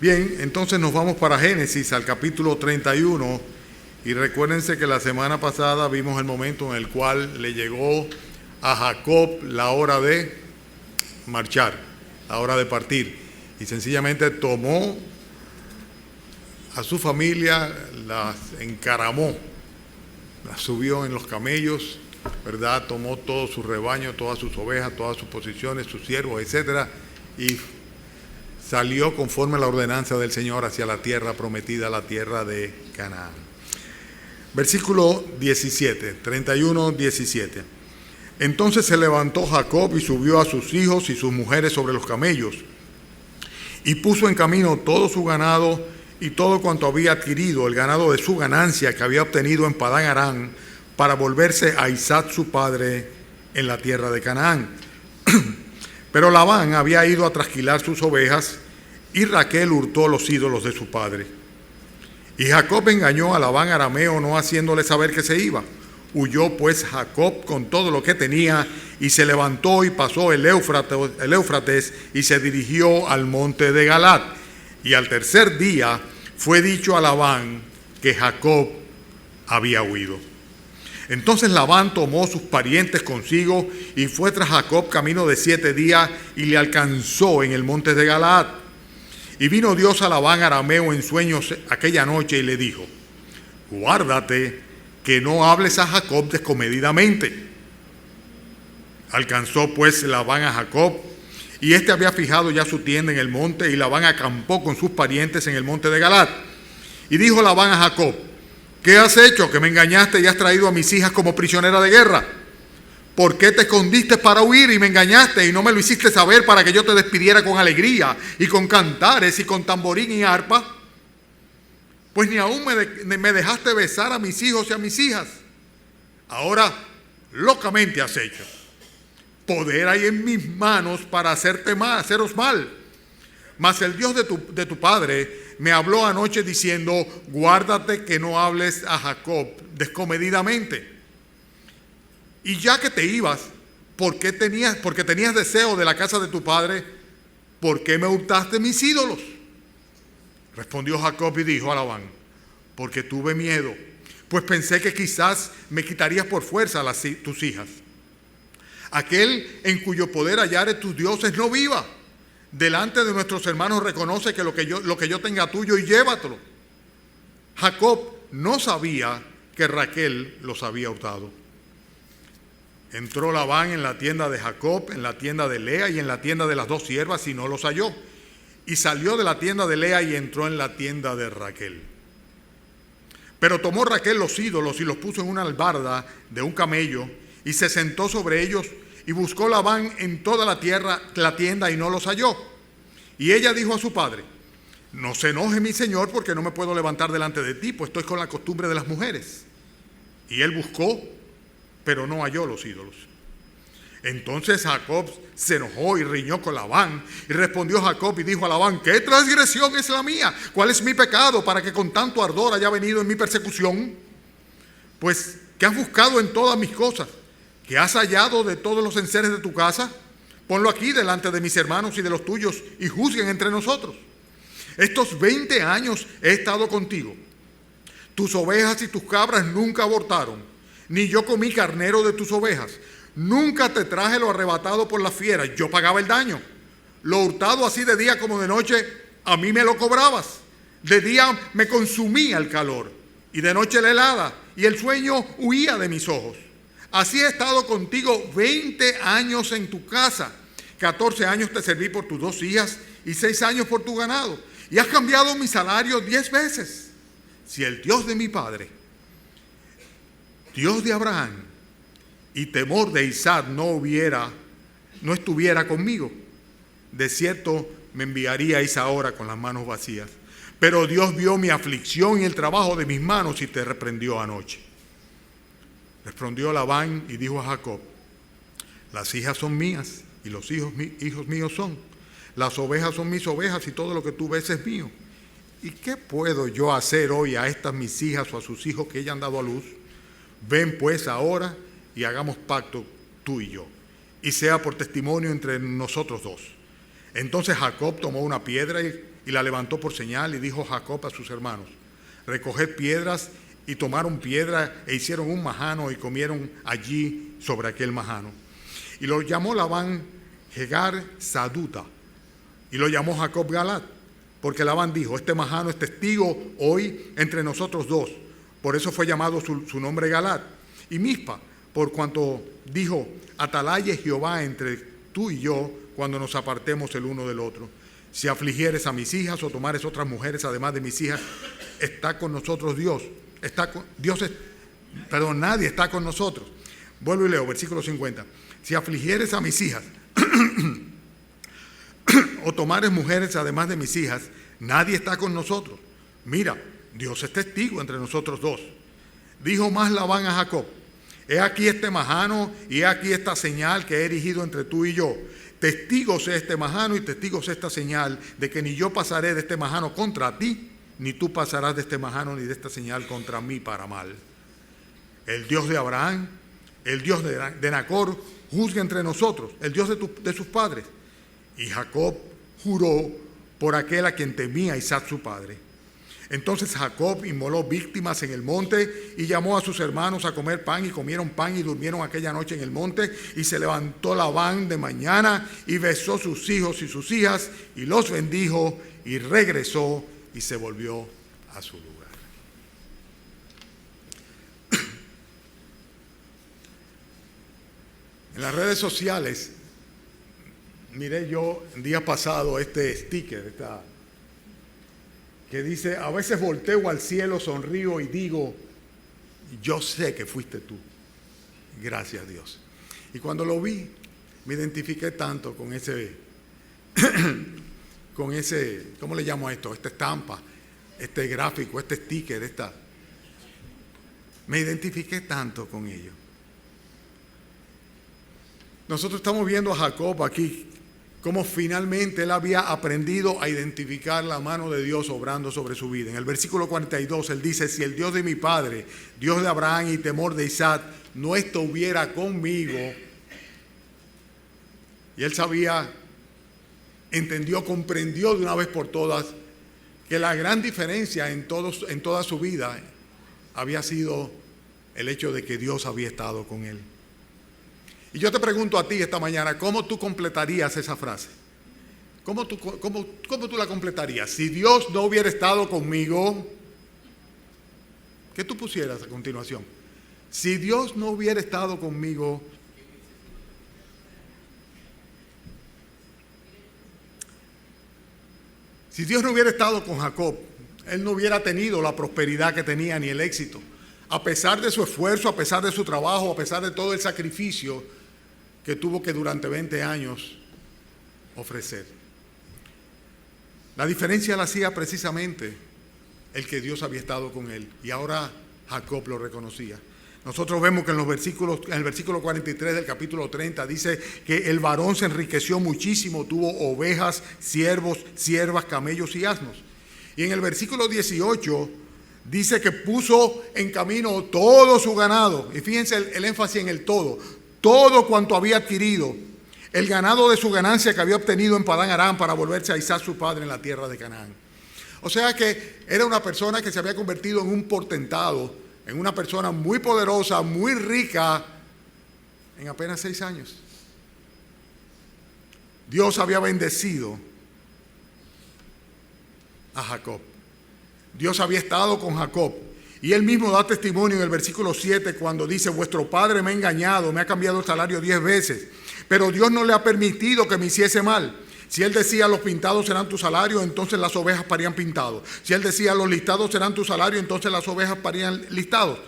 Bien, entonces nos vamos para Génesis, al capítulo 31, y recuérdense que la semana pasada vimos el momento en el cual le llegó a Jacob la hora de marchar, la hora de partir, y sencillamente tomó a su familia, las encaramó, las subió en los camellos, ¿verdad? Tomó todo su rebaño, todas sus ovejas, todas sus posiciones, sus siervos, etcétera, y salió conforme a la ordenanza del Señor hacia la tierra prometida, la tierra de Canaán. Versículo 17, 31, 17. Entonces se levantó Jacob y subió a sus hijos y sus mujeres sobre los camellos, y puso en camino todo su ganado y todo cuanto había adquirido, el ganado de su ganancia que había obtenido en Padán Aram, para volverse a Isaac su padre en la tierra de Canaán. Pero Labán había ido a trasquilar sus ovejas, y Raquel hurtó los ídolos de su padre. Y Jacob engañó a Labán arameo, no haciéndole saber que se iba. Huyó pues Jacob con todo lo que tenía, y se levantó y pasó el Éufrates, y se dirigió al monte de Galaad. Y al tercer día fue dicho a Labán que Jacob había huido. Entonces Labán tomó sus parientes consigo y fue tras Jacob camino de 7 días, y le alcanzó en el monte de Galaad. Y vino Dios a Labán arameo en sueños aquella noche y le dijo: guárdate que no hables a Jacob descomedidamente. Alcanzó pues Labán a Jacob, y éste había fijado ya su tienda en el monte, y Labán acampó con sus parientes en el monte de Galaad. Y dijo Labán a Jacob: ¿qué has hecho, que me engañaste y has traído a mis hijas como prisionera de guerra? ¿Por qué te escondiste para huir y me engañaste y no me lo hiciste saber para que yo te despidiera con alegría y con cantares y con tamborín y arpa? Pues ni aún me dejaste besar a mis hijos y a mis hijas. Ahora locamente has hecho. Poder hay en mis manos para haceros mal. Mas el Dios de tu padre me habló anoche diciendo: guárdate que no hables a Jacob descomedidamente. Y ya que te ibas, porque tenías deseo de la casa de tu padre, ¿por qué me hurtaste mis ídolos? Respondió Jacob y dijo a Labán: porque tuve miedo, pues pensé que quizás me quitarías por fuerza tus hijas. Aquel en cuyo poder hallares tus dioses no viva. Delante de nuestros hermanos reconoce que lo que yo tenga tuyo, y llévatelo. Jacob no sabía que Raquel los había hurtado. Entró Labán en la tienda de Jacob, en la tienda de Lea y en la tienda de las 2 siervas, y no los halló. Y salió de la tienda de Lea y entró en la tienda de Raquel. Pero tomó Raquel los ídolos y los puso en una albarda de un camello, y se sentó sobre ellos, y buscó Labán en toda la tienda, y no los halló. Y ella dijo a su padre: no se enoje mi señor, porque no me puedo levantar delante de ti, pues estoy con la costumbre de las mujeres. Y él buscó, pero no halló los ídolos. Entonces Jacob se enojó y riñó con Labán. Y respondió Jacob y dijo a Labán: ¿qué transgresión es la mía? ¿Cuál es mi pecado para que con tanto ardor haya venido en mi persecución? Pues, ¿qué has buscado en todas mis cosas? ¿Qué has hallado de todos los enseres de tu casa? Ponlo aquí delante de mis hermanos y de los tuyos, y juzguen entre nosotros. Estos 20 años he estado contigo. Tus ovejas y tus cabras nunca abortaron, ni yo comí carnero de tus ovejas. Nunca te traje lo arrebatado por las fieras. Yo pagaba el daño. Lo hurtado así de día como de noche, a mí me lo cobrabas. De día me consumía el calor, y de noche la helada, y el sueño huía de mis ojos. Así he estado contigo 20 años en tu casa. 14 años te serví por tus 2 hijas, y 6 años por tu ganado. Y has cambiado mi salario 10 veces. Si el Dios de mi padre, Dios de Abraham y temor de Isaac no estuviera conmigo, de cierto me enviaríais ahora con las manos vacías. Pero Dios vio mi aflicción y el trabajo de mis manos, y te reprendió anoche. Respondió Labán y dijo a Jacob: las hijas son mías y los hijos míos son. Las ovejas son mis ovejas y todo lo que tú ves es mío. ¿Y qué puedo yo hacer hoy a estas mis hijas o a sus hijos que ellas han dado a luz? Ven pues ahora y hagamos pacto tú y yo, y sea por testimonio entre nosotros dos. Entonces Jacob tomó una piedra y la levantó por señal, y dijo Jacob a sus hermanos: recoged piedras, y tomaron piedra e hicieron un majano y comieron allí sobre aquel majano. Y lo llamó Labán Jegar Saduta, y lo llamó Jacob Galat, porque Labán dijo: este majano es testigo hoy entre nosotros dos. Por eso fue llamado su nombre Galat. Y Mizpa, por cuanto dijo: atalaye Jehová entre tú y yo cuando nos apartemos el uno del otro. Si afligieres a mis hijas o tomares otras mujeres además de mis hijas, está con nosotros Dios. Nadie está con nosotros. Vuelvo y leo, versículo 50. Si afligieres a mis hijas o tomares mujeres además de mis hijas, nadie está con nosotros. Mira, Dios es testigo entre nosotros dos. Dijo más Labán a Jacob: he aquí este majano y he aquí esta señal que he erigido entre tú y yo. Testigos es este majano y testigos esta señal de que ni yo pasaré de este majano contra ti, ni tú pasarás de este majano ni de esta señal contra mí para mal. El Dios de Abraham, el Dios de Nacor, juzgue entre nosotros, el Dios de sus padres. Y Jacob juró por aquel a quien temía Isaac su padre. Entonces Jacob inmoló víctimas en el monte y llamó a sus hermanos a comer pan, y comieron pan y durmieron aquella noche en el monte. Y se levantó Labán de mañana y besó sus hijos y sus hijas y los bendijo, y regresó y se volvió a su lugar. En las redes sociales miré yo el día pasado este sticker que dice: a veces volteo al cielo, sonrío y digo: yo sé que fuiste tú. Gracias, Dios. Y cuando lo vi, me identifiqué tanto con ese, ¿cómo le llamo a esto? Esta estampa, este gráfico, este sticker, me identifiqué tanto con ello. Nosotros estamos viendo a Jacob aquí, cómo finalmente él había aprendido a identificar la mano de Dios obrando sobre su vida. En el versículo 42 él dice: si el Dios de mi padre, Dios de Abraham y temor de Isaac, no estuviera conmigo. Y él comprendió de una vez por todas que la gran diferencia en toda su vida había sido el hecho de que Dios había estado con él. Y yo te pregunto a ti esta mañana: ¿cómo tú completarías esa frase? ¿Cómo tú la completarías? Si Dios no hubiera estado conmigo, ¿qué tú pusieras a continuación? Si Dios no hubiera estado conmigo, si Dios no hubiera estado con Jacob, él no hubiera tenido la prosperidad que tenía ni el éxito. A pesar de su esfuerzo, a pesar de su trabajo, a pesar de todo el sacrificio que tuvo que durante 20 años ofrecer. La diferencia la hacía precisamente el que Dios había estado con él, y ahora Jacob lo reconocía. Nosotros vemos que en el versículo 43 del capítulo 30 dice que el varón se enriqueció muchísimo, tuvo ovejas, siervos, siervas, camellos y asnos. Y en el versículo 18 dice que puso en camino todo su ganado. Y fíjense el énfasis en el todo cuanto había adquirido, el ganado de su ganancia que había obtenido en Padán Aram, para volverse a Isaac su padre en la tierra de Canaán. O sea que era una persona que se había convertido en un portentado, en una persona muy poderosa, muy rica, en apenas 6 años. Dios había bendecido a Jacob. Dios había estado con Jacob. Y él mismo da testimonio en el versículo 7 cuando dice: vuestro padre me ha engañado, me ha cambiado el salario 10 veces, pero Dios no le ha permitido que me hiciese mal. Si él decía: los pintados serán tu salario, entonces las ovejas parían pintados. Si él decía: los listados serán tu salario, entonces las ovejas parían listados.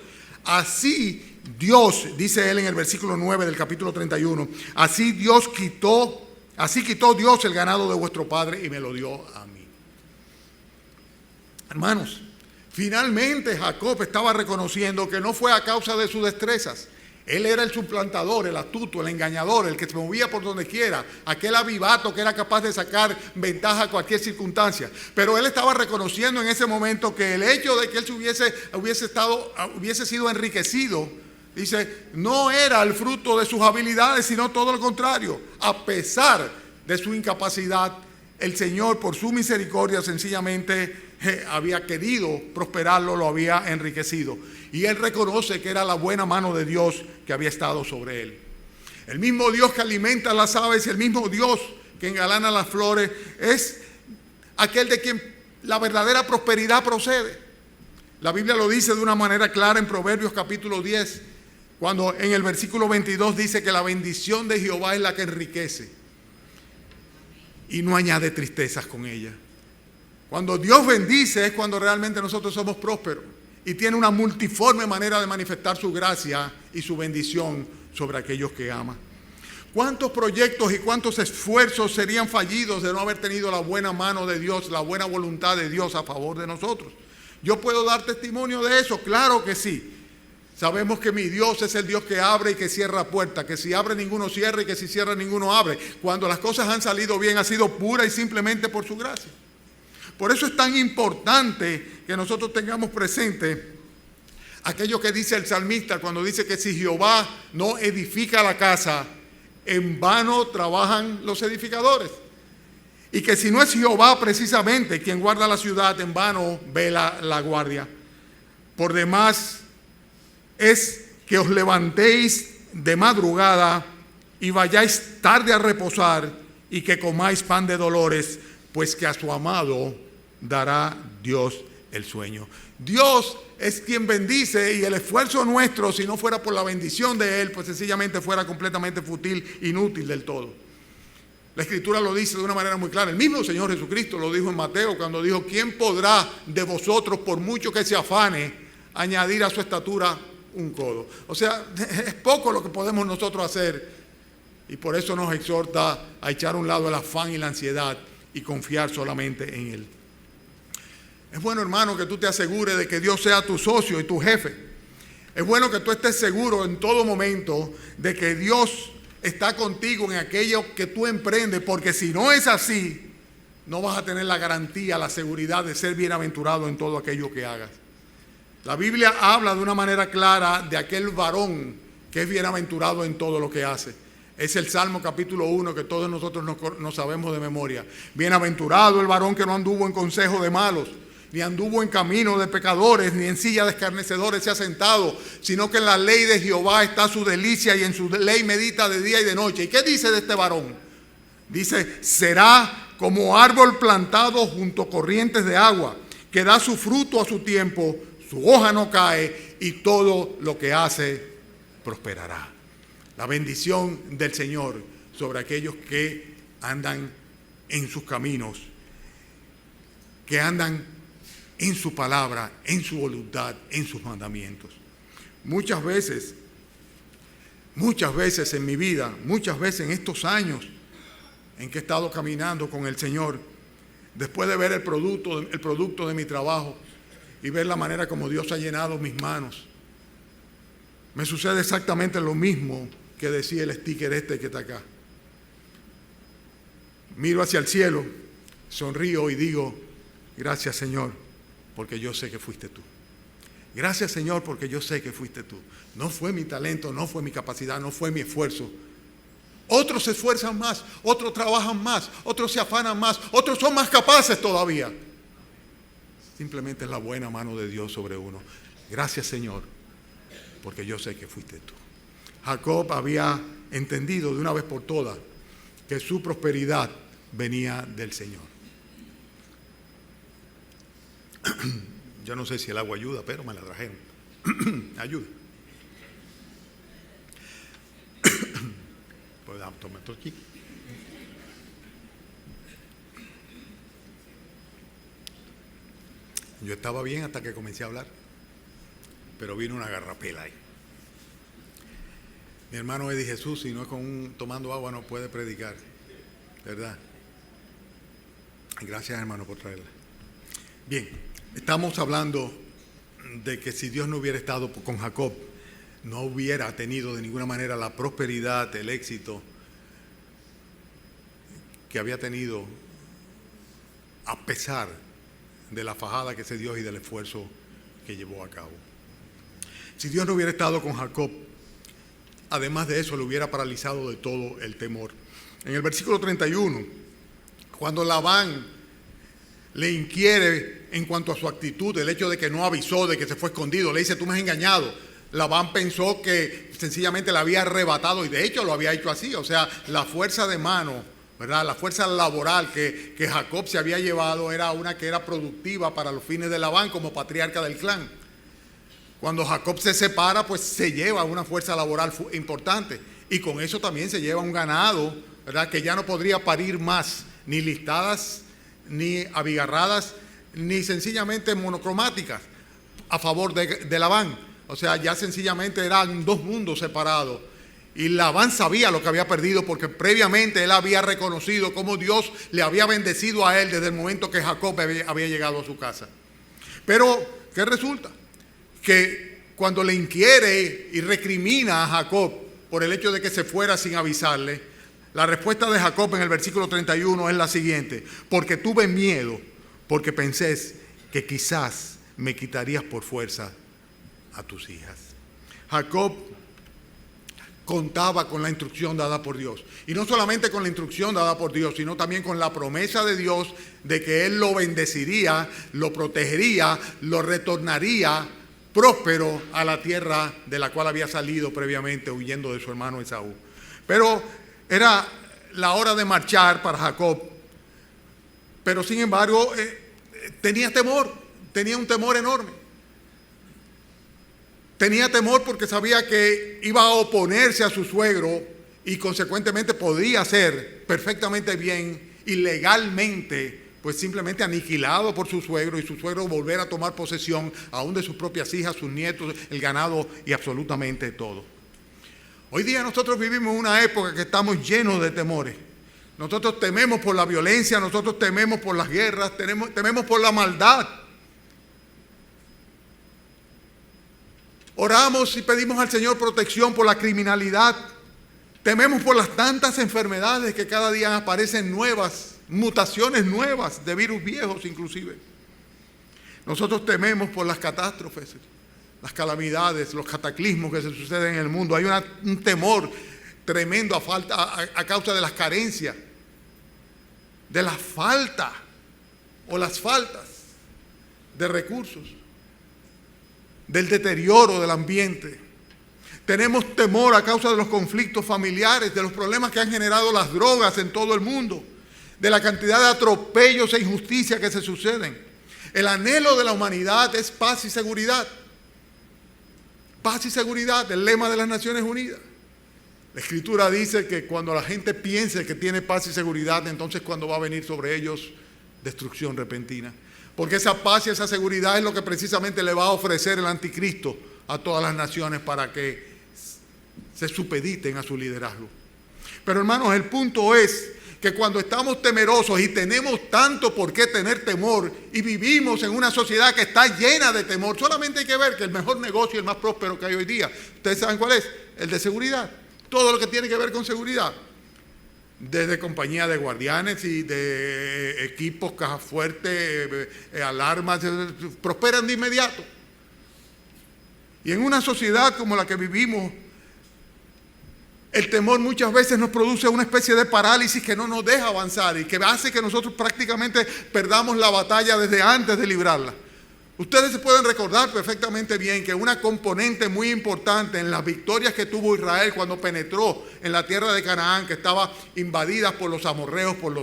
Así Dios, dice él en el versículo 9 del capítulo 31, así quitó Dios el ganado de vuestro padre y me lo dio a mí. Hermanos, finalmente Jacob estaba reconociendo que no fue a causa de sus destrezas. Él era el suplantador, el astuto, el engañador, el que se movía por donde quiera, aquel avivato que era capaz de sacar ventaja a cualquier circunstancia. Pero él estaba reconociendo en ese momento que el hecho de que él hubiese sido enriquecido, dice, no era el fruto de sus habilidades, sino todo lo contrario. A pesar de su incapacidad, el Señor, por su misericordia, sencillamente había querido prosperarlo, lo había enriquecido. Y él reconoce que era la buena mano de Dios que había estado sobre él. El mismo Dios que alimenta a las aves y el mismo Dios que engalana las flores es aquel de quien la verdadera prosperidad procede. La Biblia lo dice de una manera clara en Proverbios capítulo 10, cuando en el versículo 22 dice que la bendición de Jehová es la que enriquece y no añade tristezas con ella. Cuando Dios bendice es cuando realmente nosotros somos prósperos y tiene una multiforme manera de manifestar su gracia y su bendición sobre aquellos que ama. ¿Cuántos proyectos y cuántos esfuerzos serían fallidos de no haber tenido la buena mano de Dios, la buena voluntad de Dios a favor de nosotros? ¿Yo puedo dar testimonio de eso? Claro que sí. Sabemos que mi Dios es el Dios que abre y que cierra puertas, que si abre ninguno cierra y que si cierra ninguno abre. Cuando las cosas han salido bien ha sido pura y simplemente por su gracia. Por eso es tan importante que nosotros tengamos presente aquello que dice el salmista cuando dice que si Jehová no edifica la casa, en vano trabajan los edificadores. Y que si no es Jehová precisamente quien guarda la ciudad, en vano vela la guardia. Por demás es que os levantéis de madrugada y vayáis tarde a reposar y que comáis pan de dolores, pues que a su amado dará Dios el sueño. Dios es quien bendice y el esfuerzo nuestro, si no fuera por la bendición de Él, pues sencillamente fuera completamente fútil, inútil del todo. La Escritura lo dice de una manera muy clara. El mismo Señor Jesucristo lo dijo en Mateo cuando dijo: ¿quién podrá de vosotros, por mucho que se afane, añadir a su estatura un codo? O sea, es poco lo que podemos nosotros hacer, y por eso nos exhorta a echar a un lado el afán y la ansiedad y confiar solamente en Él. Es bueno, hermano, que tú te asegures de que Dios sea tu socio y tu jefe. Es bueno que tú estés seguro en todo momento de que Dios está contigo en aquello que tú emprendes, porque si no es así, no vas a tener la garantía, la seguridad de ser bienaventurado en todo aquello que hagas. La Biblia habla de una manera clara de aquel varón que es bienaventurado en todo lo que hace. Es el Salmo capítulo 1 que todos nosotros no sabemos de memoria. Bienaventurado el varón que no anduvo en consejo de malos, ni anduvo en camino de pecadores, ni en silla de escarnecedores se ha sentado, sino que en la ley de Jehová está su delicia y en su ley medita de día y de noche. ¿Y qué dice de este varón? Dice: será como árbol plantado junto a corrientes de agua, que da su fruto a su tiempo, su hoja no cae y todo lo que hace prosperará. La bendición del Señor sobre aquellos que andan en sus caminos, que andan en su palabra, en su voluntad, en sus mandamientos. Muchas veces en mi vida, muchas veces en estos años en que he estado caminando con el Señor, después de ver el producto de mi trabajo y ver la manera como Dios ha llenado mis manos, me sucede exactamente lo mismo que decía el sticker este que está acá. Miro hacia el cielo, sonrío y digo: gracias, Señor, porque yo sé que fuiste tú. Gracias, Señor, porque yo sé que fuiste tú. No fue mi talento, no fue mi capacidad, no fue mi esfuerzo. Otros se esfuerzan más, otros trabajan más, otros se afanan más, otros son más capaces todavía. Simplemente es la buena mano de Dios sobre uno. Gracias, Señor, porque yo sé que fuiste tú. Jacob había entendido de una vez por todas que su prosperidad venía del Señor. Yo no sé si el agua ayuda, pero me la trajeron. Ayuda. Pues toma esto aquí. Yo estaba bien hasta que comencé a hablar, pero vino una garrapela ahí. Mi hermano Eddie Jesús, si no es tomando agua, no puede predicar, ¿verdad? Gracias, hermano, por traerla. Bien, estamos hablando de que si Dios no hubiera estado con Jacob, no hubiera tenido de ninguna manera la prosperidad, el éxito que había tenido, a pesar de la fajada que se dio y del esfuerzo que llevó a cabo. Si Dios no hubiera estado con Jacob, además de eso, le hubiera paralizado de todo el temor. En el versículo 31, Cuando Labán le inquiere en cuanto a su actitud, el hecho de que no avisó, de que se fue escondido, le dice: tú me has engañado. Labán pensó que sencillamente le había arrebatado, y de hecho lo había hecho así. O sea, la fuerza de mano, ¿verdad?, la fuerza laboral que Jacob se había llevado era una que era productiva para los fines de Labán como patriarca del clan. Cuando Jacob se separa, pues se lleva una fuerza laboral importante, y con eso también se lleva un ganado, ¿verdad?, que ya no podría parir más, ni listadas, ni abigarradas, ni sencillamente monocromáticas a favor de Labán. O sea, ya sencillamente eran dos mundos separados. Y Labán sabía lo que había perdido, porque previamente él había reconocido cómo Dios le había bendecido a él desde el momento que Jacob había llegado a su casa. Pero, ¿qué resulta? Que cuando le inquiere y recrimina a Jacob por el hecho de que se fuera sin avisarle, la respuesta de Jacob en el versículo 31 es la siguiente: porque tuve miedo, porque pensé que quizás me quitarías por fuerza a tus hijas. Jacob contaba con la instrucción dada por Dios, y no solamente con la instrucción dada por Dios, sino también con la promesa de Dios de que él lo bendeciría, lo protegería, lo retornaría próspero a la tierra de la cual había salido previamente huyendo de su hermano Esaú. Pero era la hora de marchar para Jacob, pero sin embargo tenía temor, tenía un temor enorme. Tenía temor porque sabía que iba a oponerse a su suegro y consecuentemente podía ser perfectamente bien y legalmente pues simplemente aniquilado por su suegro, y su suegro volver a tomar posesión aún de sus propias hijas, sus nietos, el ganado y absolutamente todo. Hoy día nosotros vivimos en una época que estamos llenos de temores. Nosotros tememos por la violencia, nosotros tememos por las guerras, tememos por la maldad. Oramos y pedimos al Señor protección por la criminalidad. Tememos por las tantas enfermedades que cada día aparecen nuevas, mutaciones nuevas de virus viejos inclusive. Nosotros tememos por las catástrofes, las calamidades, los cataclismos que se suceden en el mundo. Hay un temor tremendo a causa de las carencias, de la falta o las faltas de recursos, del deterioro del ambiente. Tenemos temor a causa de los conflictos familiares, de los problemas que han generado las drogas en todo el mundo, de la cantidad de atropellos e injusticias que se suceden. El anhelo de la humanidad es paz y seguridad. Paz y seguridad, el lema de las Naciones Unidas. La Escritura dice que cuando la gente piense que tiene paz y seguridad, entonces cuando va a venir sobre ellos destrucción repentina. Porque esa paz y esa seguridad es lo que precisamente le va a ofrecer el anticristo a todas las naciones para que se supediten a su liderazgo. Pero hermanos, el punto es que cuando estamos temerosos y tenemos tanto por qué tener temor y vivimos en una sociedad que está llena de temor, solamente hay que ver que el mejor negocio y el más próspero que hay hoy día, ¿ustedes saben cuál es? El de seguridad. Todo lo que tiene que ver con seguridad. Desde compañía de guardianes y de equipos, cajas fuertes, alarmas, prosperan de inmediato. Y en una sociedad como la que vivimos, el temor muchas veces nos produce una especie de parálisis que no nos deja avanzar y que hace que nosotros prácticamente perdamos la batalla desde antes de librarla. Ustedes se pueden recordar perfectamente bien que una componente muy importante en las victorias que tuvo Israel cuando penetró en la tierra de Canaán, que estaba invadida por los amorreos, por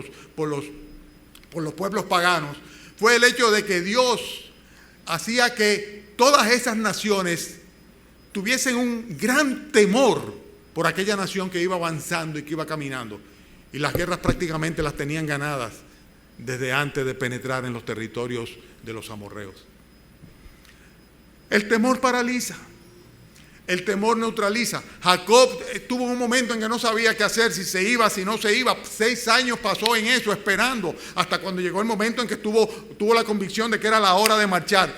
los pueblos paganos, fue el hecho de que Dios hacía que todas esas naciones tuviesen un gran temor por aquella nación que iba avanzando y que iba caminando. Y las guerras prácticamente las tenían ganadas desde antes de penetrar en los territorios de los amorreos. El temor paraliza, el temor neutraliza. Jacob tuvo un momento en que no sabía qué hacer, si se iba, si no se iba. 6 años pasó en eso, esperando, hasta cuando llegó el momento en que tuvo la convicción de que era la hora de marchar.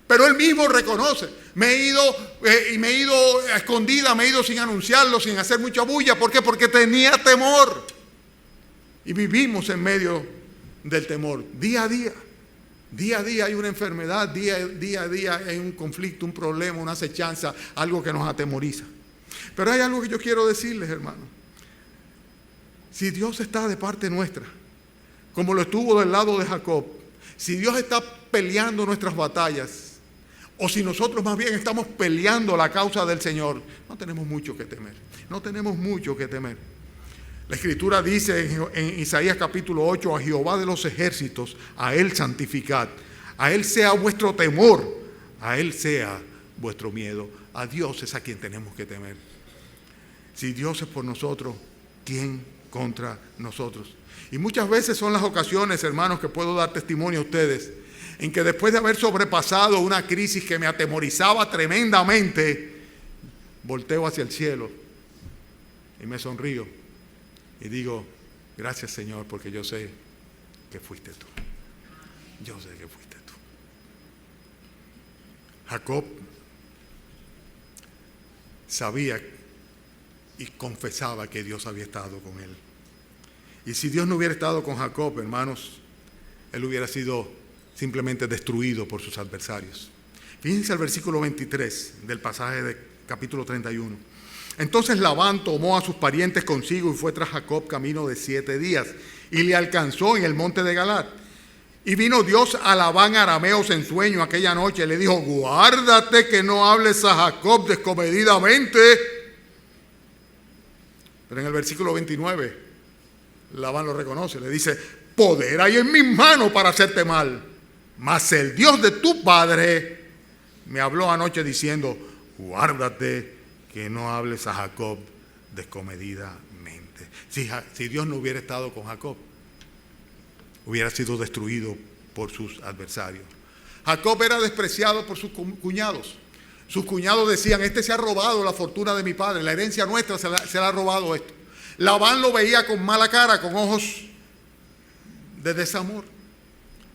Pero él mismo reconoce: me he ido a escondida, me he ido sin anunciarlo, sin hacer mucha bulla. ¿Por qué? Porque tenía temor. Y vivimos en medio del temor, día a día. Día a día hay una enfermedad, día a día hay un conflicto, un problema, una acechanza, algo que nos atemoriza. Pero hay algo que yo quiero decirles, hermanos. Si Dios está de parte nuestra, como lo estuvo del lado de Jacob, si Dios está peleando nuestras batallas, o si nosotros más bien estamos peleando la causa del Señor, no tenemos mucho que temer. No tenemos mucho que temer. La Escritura dice en Isaías capítulo 8, a Jehová de los ejércitos, a Él santificad, a Él sea vuestro temor, a Él sea vuestro miedo. A Dios es a quien tenemos que temer. Si Dios es por nosotros, ¿quién contra nosotros? Y muchas veces son las ocasiones, hermanos, que puedo dar testimonio a ustedes, en que después de haber sobrepasado una crisis que me atemorizaba tremendamente, volteo hacia el cielo y me sonrío y digo, gracias Señor, porque yo sé que fuiste tú. Yo sé que fuiste tú. Jacob sabía y confesaba que Dios había estado con él. Y si Dios no hubiera estado con Jacob, hermanos, él hubiera sido simplemente destruido por sus adversarios. Fíjense el versículo 23 del pasaje de capítulo 31. Entonces Labán tomó a sus parientes consigo y fue tras Jacob camino de 7 días y le alcanzó en el monte de Galaad. Y vino Dios a Labán arameos en sueño aquella noche y le dijo, guárdate que no hables a Jacob descomedidamente. Pero en el versículo 29, Labán lo reconoce, le dice, poder hay en mis manos para hacerte mal, mas el Dios de tu padre me habló anoche diciendo, guárdate que no hables a Jacob descomedidamente. Si Dios no hubiera estado con Jacob, hubiera sido destruido por sus adversarios. Jacob era despreciado por sus cuñados. Sus cuñados decían, este se ha robado la fortuna de mi padre, la herencia nuestra se la ha robado esto. Labán lo veía con mala cara, con ojos de desamor.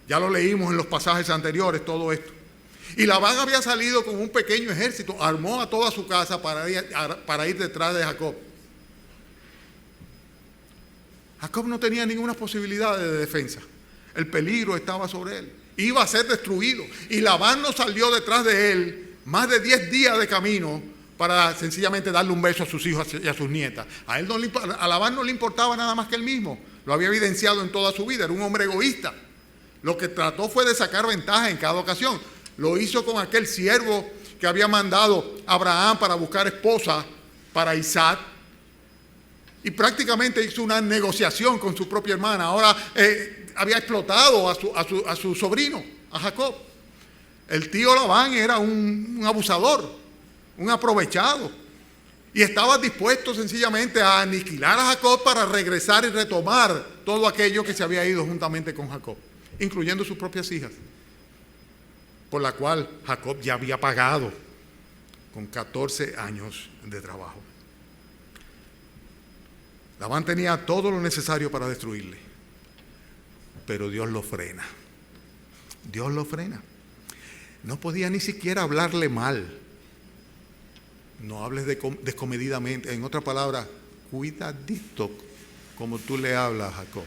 Ya lo leímos en los pasajes anteriores, todo esto. Y Labán había salido con un pequeño ejército, armó a toda su casa para ir detrás de Jacob. Jacob no tenía ninguna posibilidad de defensa. El peligro estaba sobre él. Iba a ser destruido. Y Labán no salió detrás de él más de 10 días de camino para sencillamente darle un beso a sus hijos y a sus nietas. A Labán no le importaba nada más que él mismo. Lo había evidenciado en toda su vida. Era un hombre egoísta. Lo que trató fue de sacar ventaja en cada ocasión. Lo hizo con aquel siervo que había mandado a Abraham para buscar esposa para Isaac. Y prácticamente hizo una negociación con su propia hermana. Ahora había explotado a su sobrino, a Jacob. El tío Labán era un abusador, un aprovechado. Y estaba dispuesto sencillamente a aniquilar a Jacob para regresar y retomar todo aquello que se había ido juntamente con Jacob, incluyendo sus propias hijas, por la cual Jacob ya había pagado con 14 años de trabajo. Labán tenía todo lo necesario para destruirle, pero Dios lo frena. Dios lo frena. No podía ni siquiera hablarle mal. No hables descomedidamente. En otra palabra, cuidadito como tú le hablas a Jacob.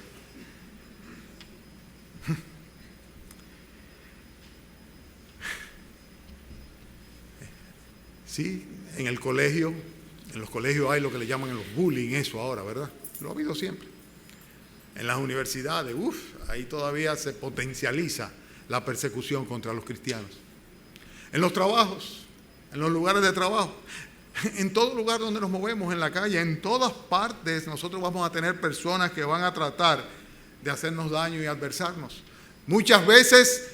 Sí, en los colegios hay lo que le llaman los bullying, eso ahora, ¿verdad? Lo ha habido siempre. En las universidades, ahí todavía se potencializa la persecución contra los cristianos. En los trabajos, en los lugares de trabajo, en todo lugar donde nos movemos, en la calle, en todas partes, nosotros vamos a tener personas que van a tratar de hacernos daño y adversarnos. Muchas veces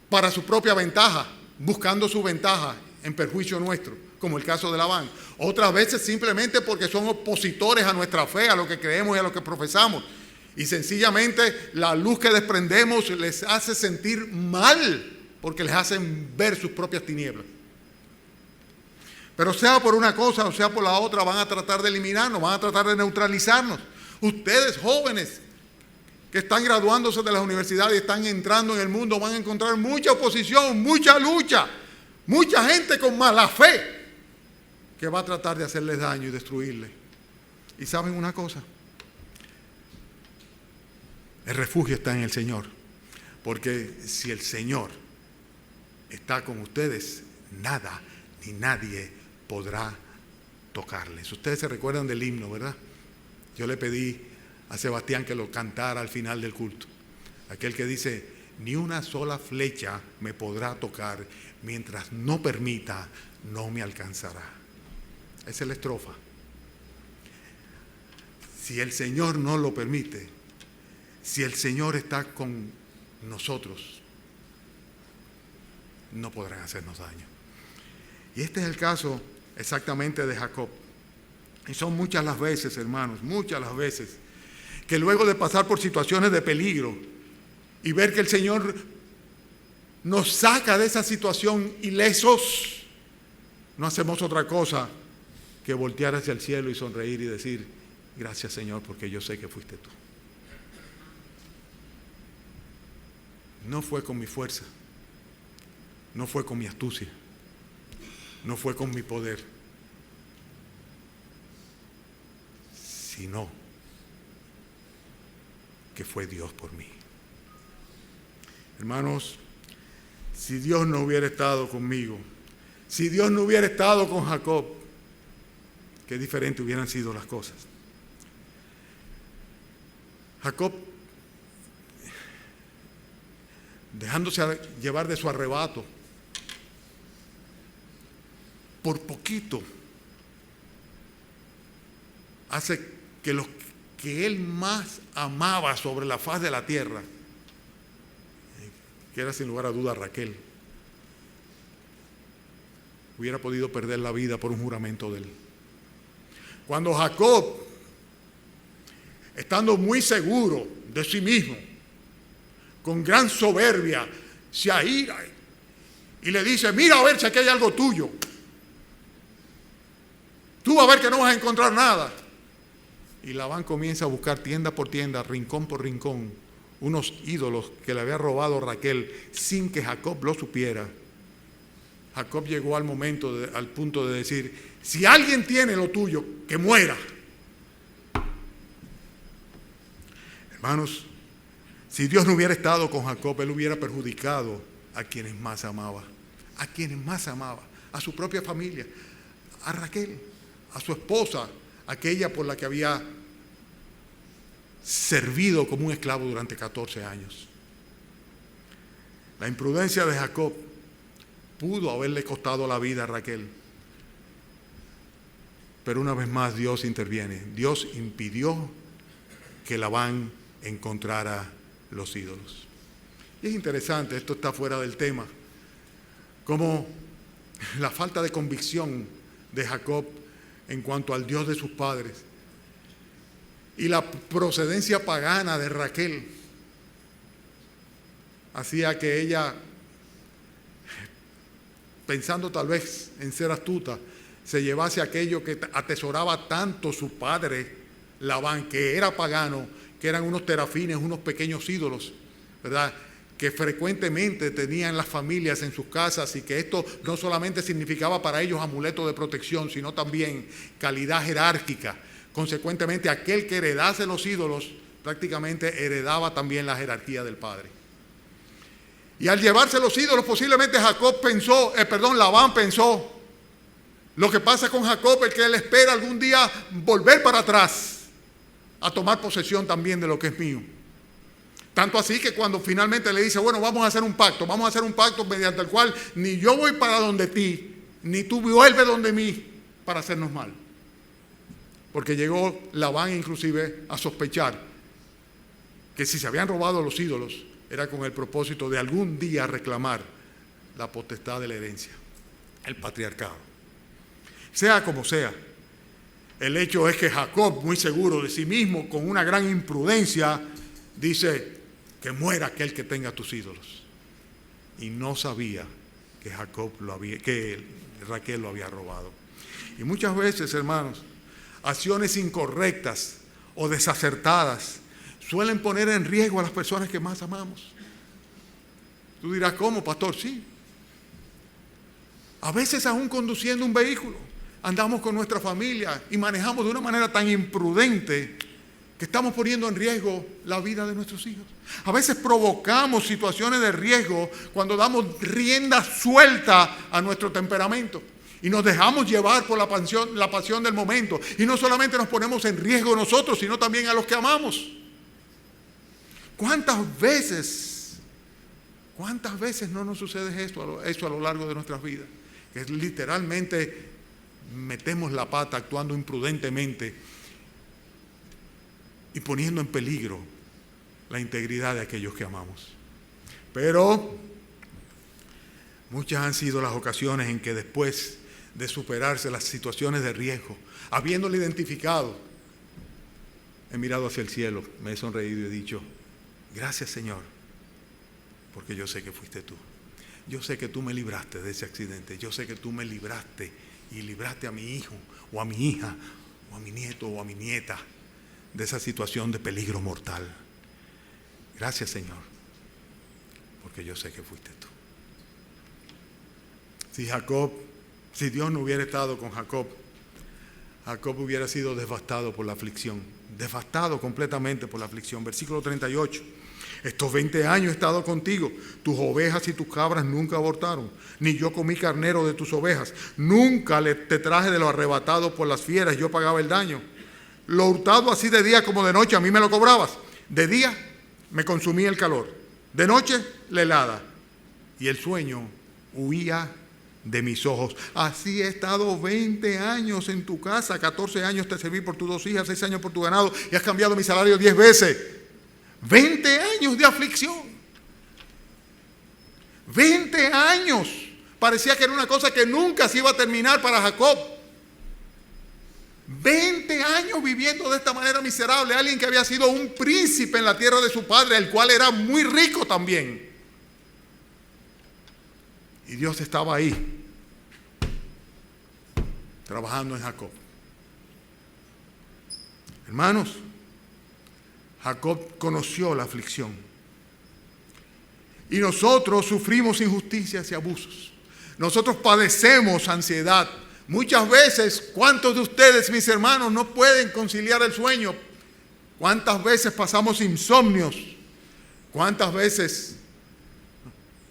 para su propia ventaja, buscando su ventaja en perjuicio nuestro, como el caso de Labán. Otras veces simplemente porque son opositores a nuestra fe, a lo que creemos y a lo que profesamos. Y sencillamente la luz que desprendemos les hace sentir mal, porque les hacen ver sus propias tinieblas. Pero sea por una cosa o sea por la otra, van a tratar de eliminarnos, van a tratar de neutralizarnos. Ustedes jóvenes que están graduándose de las universidades y están entrando en el mundo, van a encontrar mucha oposición, mucha lucha, mucha gente con mala fe que va a tratar de hacerles daño y destruirles. Y ¿saben una cosa? El refugio está en el Señor, porque si el Señor está con ustedes, nada ni nadie podrá tocarles. Ustedes se recuerdan del himno, ¿verdad? Yo le pedí a Sebastián que lo cantara al final del culto. Aquel que dice: ni una sola flecha me podrá tocar, mientras no permita, no me alcanzará. Esa es la estrofa. Si el Señor no lo permite, si el Señor está con nosotros, no podrán hacernos daño. Y este es el caso exactamente de Jacob. Y son muchas las veces, hermanos, muchas las veces, que luego de pasar por situaciones de peligro y ver que el Señor nos saca de esa situación ilesos, no hacemos otra cosa que voltear hacia el cielo y sonreír y decir: gracias, Señor, porque yo sé que fuiste tú. No fue con mi fuerza, no fue con mi astucia, no fue con mi poder, sino que fue Dios por mí. Hermanos, si Dios no hubiera estado conmigo, si Dios no hubiera estado con Jacob, qué diferente hubieran sido las cosas. Jacob, dejándose llevar de su arrebato, por poquito hace que los que él más amaba sobre la faz de la tierra, que era sin lugar a duda Raquel, hubiera podido perder la vida por un juramento de él. Cuando Jacob, estando muy seguro de sí mismo, con gran soberbia, se aira y le dice: mira a ver si aquí hay algo tuyo. Tú vas a ver que no vas a encontrar nada. Y Labán comienza a buscar tienda por tienda, rincón por rincón, unos ídolos que le había robado Raquel sin que Jacob lo supiera. Jacob llegó al punto de decir: si alguien tiene lo tuyo, que muera. Hermanos, si Dios no hubiera estado con Jacob, él hubiera perjudicado a quienes más amaba, a su propia familia, a Raquel, a su esposa, aquella por la que había servido como un esclavo durante 14 años. La imprudencia de Jacob pudo haberle costado la vida a Raquel, pero una vez más Dios interviene. Dios impidió que Labán encontrara los ídolos. Y es interesante, esto está fuera del tema, como la falta de convicción de Jacob en cuanto al Dios de sus padres y la procedencia pagana de Raquel hacía que ella, pensando tal vez en ser astuta, se llevase aquello que atesoraba tanto su padre Labán, que era pagano, que eran unos terafines, unos pequeños ídolos, ¿verdad?, que frecuentemente tenían las familias en sus casas, y que esto no solamente significaba para ellos amuleto de protección, sino también calidad jerárquica. Consecuentemente, aquel que heredase los ídolos prácticamente heredaba también la jerarquía del padre. Y al llevarse los ídolos, posiblemente Labán pensó: lo que pasa con Jacob es que él espera algún día volver para atrás a tomar posesión también de lo que es mío. Tanto así que cuando finalmente le dice: bueno, vamos a hacer un pacto mediante el cual ni yo voy para donde ti, ni tú vuelves donde mí para hacernos mal. Porque llegó Labán inclusive a sospechar que si se habían robado los ídolos era con el propósito de algún día reclamar la potestad de la herencia, el patriarcado. Sea como sea, el hecho es que Jacob, muy seguro de sí mismo, con una gran imprudencia, dice: que muera aquel que tenga tus ídolos. Y no sabía que que Raquel lo había robado. Y muchas veces, hermanos, acciones incorrectas o desacertadas suelen poner en riesgo a las personas que más amamos. Tú dirás: ¿cómo, pastor? Sí. A veces, aún conduciendo un vehículo, andamos con nuestra familia y manejamos de una manera tan imprudente que estamos poniendo en riesgo la vida de nuestros hijos. A veces provocamos situaciones de riesgo cuando damos rienda suelta a nuestro temperamento. Y nos dejamos llevar por la pasión del momento. Y no solamente nos ponemos en riesgo nosotros, sino también a los que amamos. ¿Cuántas veces no nos sucede eso a lo largo de nuestras vidas? Que literalmente metemos la pata actuando imprudentemente y poniendo en peligro la integridad de aquellos que amamos. Pero muchas han sido las ocasiones en que después de superarse las situaciones de riesgo, habiéndolo identificado, he mirado hacia el cielo, me he sonreído y he dicho: gracias, Señor, porque yo sé que fuiste tú. Yo sé que tú me libraste de ese accidente. Yo sé que tú me libraste y libraste a mi hijo o a mi hija o a mi nieto o a mi nieta de esa situación de peligro mortal. Gracias, Señor, porque yo sé que fuiste tú. Si Dios no hubiera estado con Jacob, Jacob hubiera sido devastado por la aflicción, devastado completamente por la aflicción. Versículo 38. Estos 20 años he estado contigo, tus ovejas y tus cabras nunca abortaron, ni yo comí carnero de tus ovejas, nunca te traje de lo arrebatado por las fieras, yo pagaba el daño. Lo hurtado así de día como de noche, a mí me lo cobrabas. De día me consumía el calor, de noche la helada, y el sueño huía de mis ojos. Así he estado 20 años en tu casa, 14 años te serví por tus 2 hijas, 6 años por tu ganado, y has cambiado mi salario 10 veces. 20 años de aflicción. 20 años. Parecía que era una cosa que nunca se iba a terminar para Jacob. 20 años viviendo de esta manera miserable. Alguien que había sido un príncipe en la tierra de su padre, el cual era muy rico también. Y Dios estaba ahí, trabajando en Jacob. Hermanos, Jacob conoció la aflicción. Y nosotros sufrimos injusticias y abusos. Nosotros padecemos ansiedad. Muchas veces, ¿cuántos de ustedes, mis hermanos, no pueden conciliar el sueño? ¿Cuántas veces pasamos insomnios? ¿Cuántas veces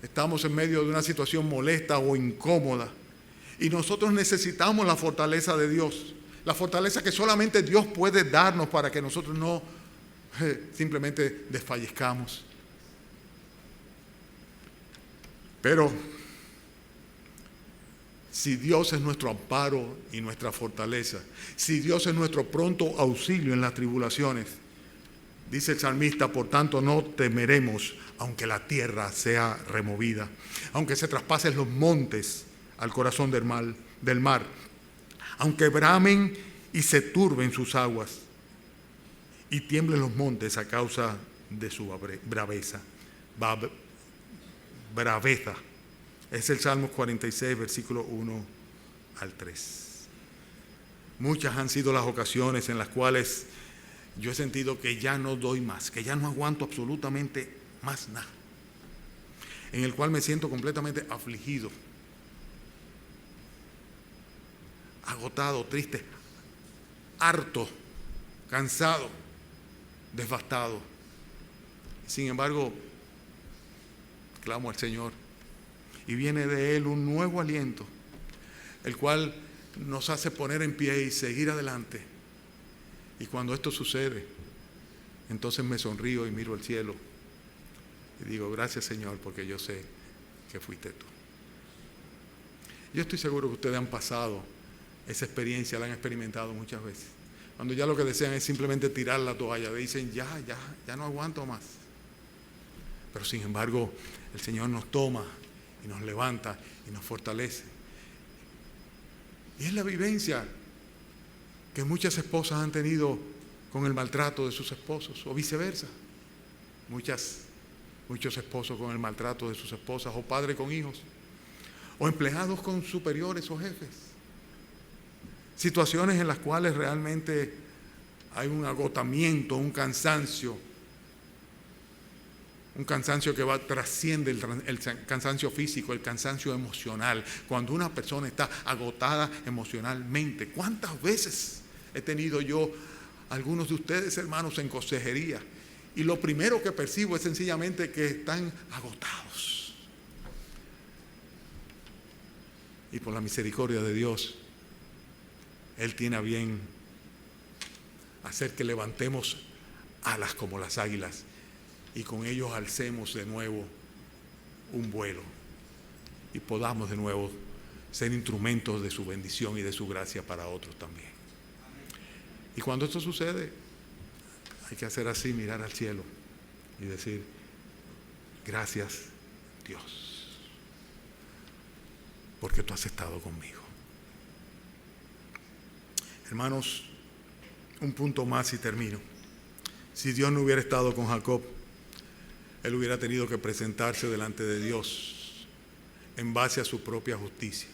estamos en medio de una situación molesta o incómoda? Y nosotros necesitamos la fortaleza de Dios. La fortaleza que solamente Dios puede darnos para que nosotros no simplemente desfallezcamos. Pero si Dios es nuestro amparo y nuestra fortaleza, si Dios es nuestro pronto auxilio en las tribulaciones, dice el salmista: por tanto no temeremos, aunque la tierra sea removida, aunque se traspasen los montes al corazón del mar, aunque bramen y se turben sus aguas y tiemblen los montes a causa de su braveza. Braveza. Es el Salmo 46, versículo 1 al 3. Muchas han sido las ocasiones en las cuales yo he sentido que ya no doy más, que ya no aguanto absolutamente más nada, en el cual me siento completamente afligido, agotado, triste, harto, cansado, devastado. Sin embargo, clamo al Señor y viene de Él un nuevo aliento, el cual nos hace poner en pie y seguir adelante. Y cuando esto sucede, entonces me sonrío y miro al cielo y digo: gracias, Señor, porque yo sé que fuiste tú. Yo estoy seguro que ustedes han pasado esa experiencia, la han experimentado muchas veces. Cuando ya lo que desean es simplemente tirar la toalla, dicen: ya no aguanto más. Pero sin embargo, el Señor nos toma y nos levanta y nos fortalece. Y es la vivencia que muchas esposas han tenido con el maltrato de sus esposos, o viceversa. Muchos esposos con el maltrato de sus esposas, o padres con hijos, o empleados con superiores o jefes. Situaciones en las cuales realmente hay un agotamiento, un cansancio que trasciende el cansancio físico, el cansancio emocional. Cuando una persona está agotada emocionalmente, ¿cuántas veces he tenido yo, algunos de ustedes, hermanos, en consejería? Y lo primero que percibo es sencillamente que están agotados. Y por la misericordia de Dios, Él tiene a bien hacer que levantemos alas como las águilas y con ellos alcemos de nuevo un vuelo y podamos de nuevo ser instrumentos de su bendición y de su gracia para otros también. Y cuando esto sucede, hay que hacer así, mirar al cielo y decir: gracias, Dios, porque tú has estado conmigo. Hermanos, un punto más y termino. Si Dios no hubiera estado con Jacob, él hubiera tenido que presentarse delante de Dios en base a su propia justicia.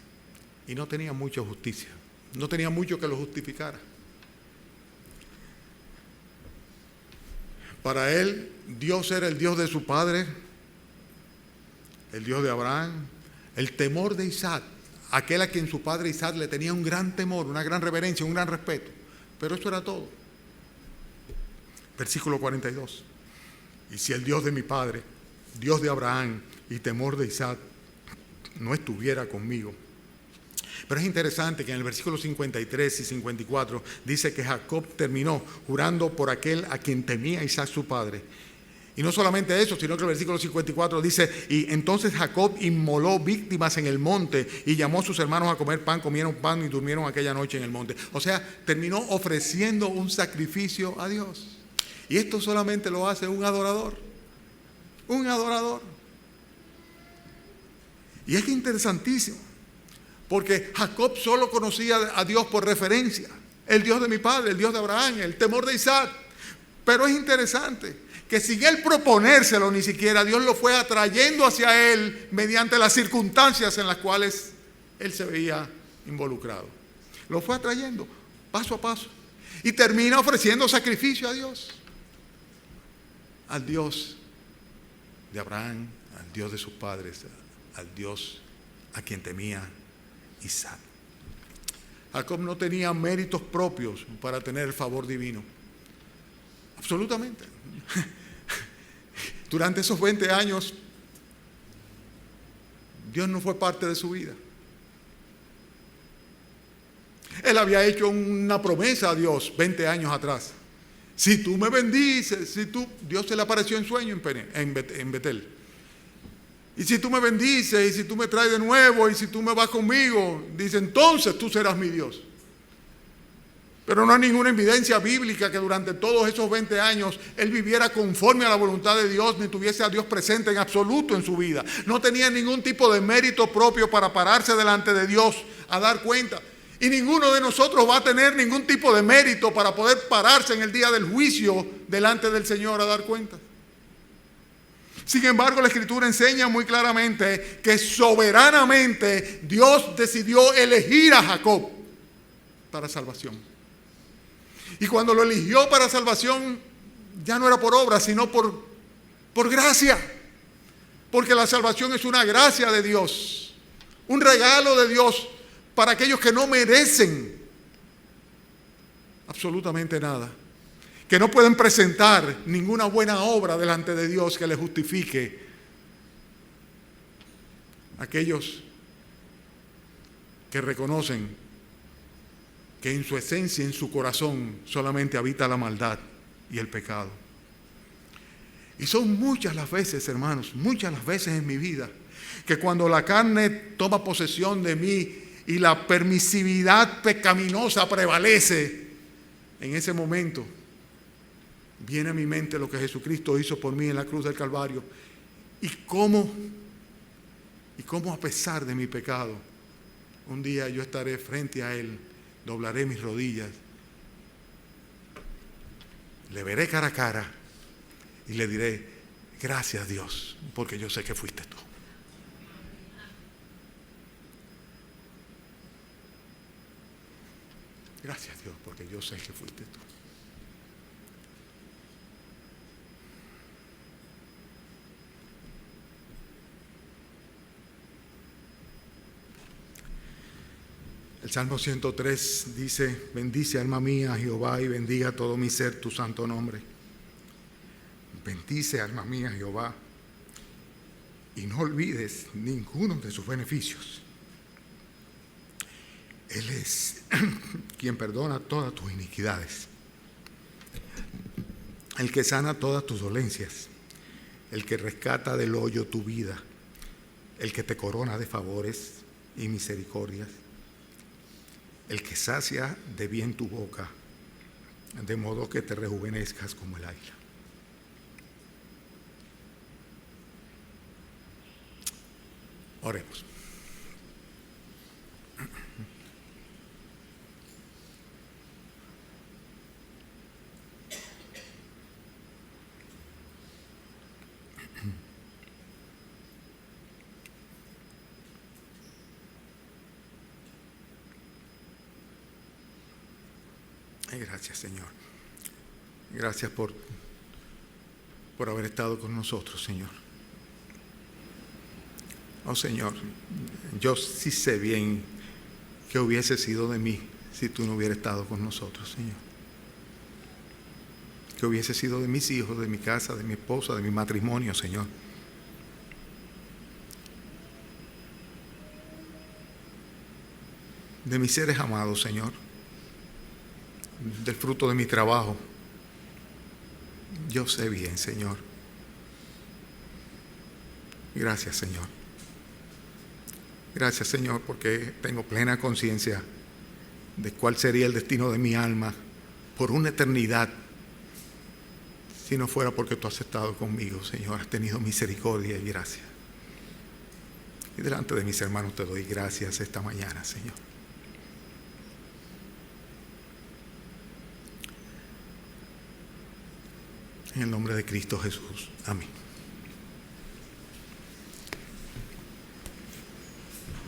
Y no tenía mucha justicia, no tenía mucho que lo justificara. Para él, Dios era el Dios de su padre, el Dios de Abraham, el temor de Isaac, aquel a quien su padre Isaac le tenía un gran temor, una gran reverencia, un gran respeto. Pero eso era todo. Versículo 42. Y si el Dios de mi padre, Dios de Abraham y temor de Isaac, no estuviera conmigo. Pero es interesante que en el versículo 53 y 54 dice que Jacob terminó jurando por aquel a quien temía Isaac su padre. Y no solamente eso, sino que el versículo 54 dice: y entonces Jacob inmoló víctimas en el monte y llamó a sus hermanos a comer pan, comieron pan y durmieron aquella noche en el monte. O sea, terminó ofreciendo un sacrificio a Dios. Y esto solamente lo hace un adorador. Un adorador. Y es interesantísimo, porque Jacob solo conocía a Dios por referencia. El Dios de mi padre, el Dios de Abraham, el temor de Isaac. Pero es interesante que sin él proponérselo ni siquiera, Dios lo fue atrayendo hacia él mediante las circunstancias en las cuales él se veía involucrado. Lo fue atrayendo paso a paso. Y termina ofreciendo sacrificio a Dios. Al Dios de Abraham, al Dios de sus padres, al Dios a quien temía Isaac. Jacob no tenía méritos propios para tener el favor divino. Absolutamente. Durante esos 20 años, Dios no fue parte de su vida. Él había hecho una promesa a Dios 20 años atrás. Si tú me bendices, Dios se le apareció en sueño en Betel. Y si tú me bendices, y si tú me traes de nuevo, y si tú me vas conmigo, dice, entonces tú serás mi Dios. Pero no hay ninguna evidencia bíblica que durante todos esos 20 años él viviera conforme a la voluntad de Dios, ni tuviese a Dios presente en absoluto en su vida. No tenía ningún tipo de mérito propio para pararse delante de Dios a dar cuenta. Y ninguno de nosotros va a tener ningún tipo de mérito para poder pararse en el día del juicio delante del Señor a dar cuenta. Sin embargo, la Escritura enseña muy claramente que soberanamente Dios decidió elegir a Jacob para salvación. Y cuando lo eligió para salvación, ya no era por obra, sino por gracia. Porque la salvación es una gracia de Dios, un regalo de Dios para aquellos que no merecen absolutamente nada, que no pueden presentar ninguna buena obra delante de Dios que les justifique. Aquellos que reconocen que en su esencia, en su corazón, solamente habita la maldad y el pecado. Y son muchas las veces, hermanos, muchas las veces en mi vida, que cuando la carne toma posesión de mí y la permisividad pecaminosa prevalece, en ese momento viene a mi mente lo que Jesucristo hizo por mí en la cruz del Calvario. Y cómo a pesar de mi pecado, un día yo estaré frente a Él, doblaré mis rodillas, le veré cara a cara y le diré, gracias Dios, porque yo sé que fuiste tú. Gracias Dios, porque yo sé que fuiste tú. El Salmo 103 dice, bendice alma mía a Jehová y bendiga todo mi ser tu santo nombre. Bendice alma mía a Jehová y no olvides ninguno de sus beneficios. Él es quien perdona todas tus iniquidades, el que sana todas tus dolencias, el que rescata del hoyo tu vida, el que te corona de favores y misericordias, el que sacia de bien tu boca, de modo que te rejuvenezcas como el águila. Oremos. Gracias, Señor. Gracias por haber estado con nosotros, Señor. Oh, Señor, yo sí sé bien que hubiese sido de mí si tú no hubieras estado con nosotros, Señor. Que hubiese sido de mis hijos, de mi casa, de mi esposa, de mi matrimonio, Señor. De mis seres amados, Señor. Del fruto de mi trabajo. Yo sé bien, Señor. Gracias, Señor. Gracias, Señor, porque tengo plena conciencia de cuál sería el destino de mi alma por una eternidad si no fuera porque tú has estado conmigo, Señor. Has tenido misericordia y gracia. Y delante de mis hermanos te doy gracias esta mañana, Señor. En el nombre de Cristo Jesús. Amén.